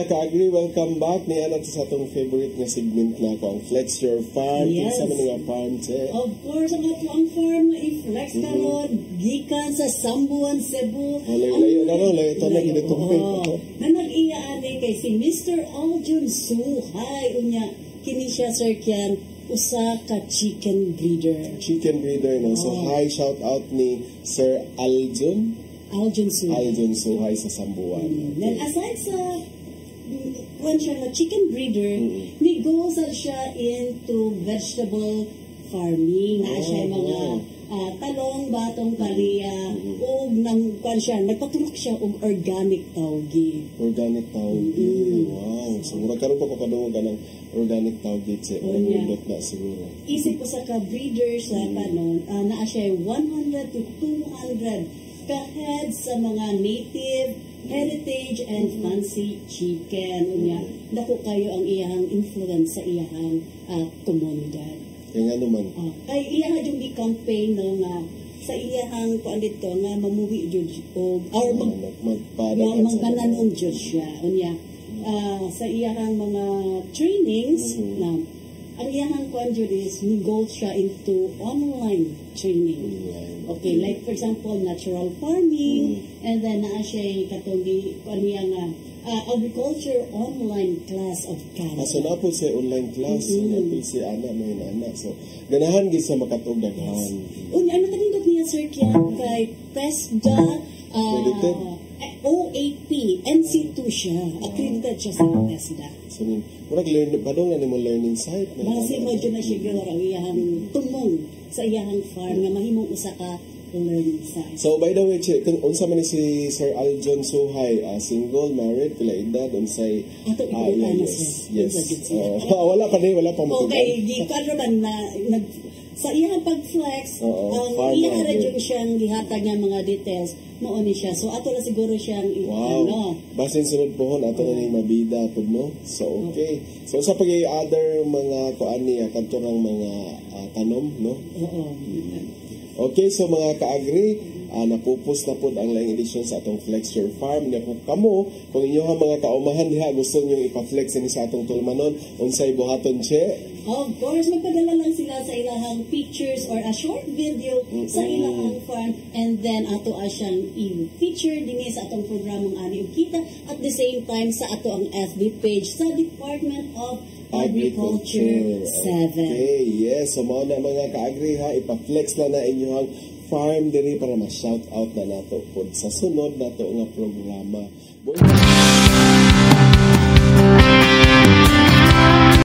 ka-agree, welcome back. Niya natin sa itong favorite na segment na ako, ang Flex Your Farm. Yes. Kinsa man nga farm, che? Of course, ang ato ang farm na i-flex karon gikan sa Sambuan, Cebu. Layo na rin, layo ito na ginitupin. Na nag-iya kay si Mr. Aljun Suhay. Unya, kini siya, Sir Kian, usa ka chicken breeder. Chicken breeder, no? So, hi, shout out ni Sir Aljun Suhay sa Sambuan. Then, aside sa kung siya na chicken breeder, may goals siya into vegetable farming. Na siya mga talong, batong, kariya, o nagpatulak siya og organic tawgi. Organic tawgi. Wow. So, mura karoon pa papadungo ka ng organic tawgi. Nagulot na siguro. Isip ko sa ka-breeders na na siya 100 to 200 ka-head sa mga native, heritage, and fancy chicken. Dako kayo ang iyang influence sa iyang komunidad. Kaya nga naman. Kaya iyang yung i-campaign na sa iyang kuan dito nga mamuwi jud o or maggananong jud siya. Sa iyang mga trainings na ang iyang kuan jud is ni go siya into online training. Okay, like for example, natural farming, and then naa siya katong niya nga agriculture online class of Canada. So na po siya online class, na po siya mga anak. So, ganahan gid sa makatog daghan. Ano kanindot niya, Sir Kian, kay PESDA, OAP, NC2 siya. Accredited siya sa PESDA. So, padong nga mo learning site. Base mo dyan na siya ang iyang tumong sa iyang farm na mahimong usa ka learning site. So, by the way, kung unsa man ni si Sir Aljun Suhay, single, married, pila edad, unsay yes. Wala pa mo. Okay, di ka naman na sa iyang pag-flex, iyang radyo siyang gihatag niya mga details noon ni siya. So, ato na siguro siyang basin sunod pohon, ato na ni mabida po, no? So, okay. So, sa pag-i-other mga kuan niya, kantorang mga tanom, no? Okay, so mga ka-agree, napupos na po ang laing edisyon sa atong Flex Your Farm. Nga po kamo, kung inyong mga kaumahan diha, gusto nyo ipa-flex ini sa atong tulmanon, unsay buhaton, che? Of course, magpadala lang sila sa ilahang pictures or a short video sa ilahang farm, and then ato siyang i-feature din sa atong programang ani kita at the same time sa ato ang FB page sa Department of Agriculture 7. Okay, yes. So, mga ka-agree ha, ipa-flex na inyong farm diri para ma-shout out na nato po sa sunod nato nga programa.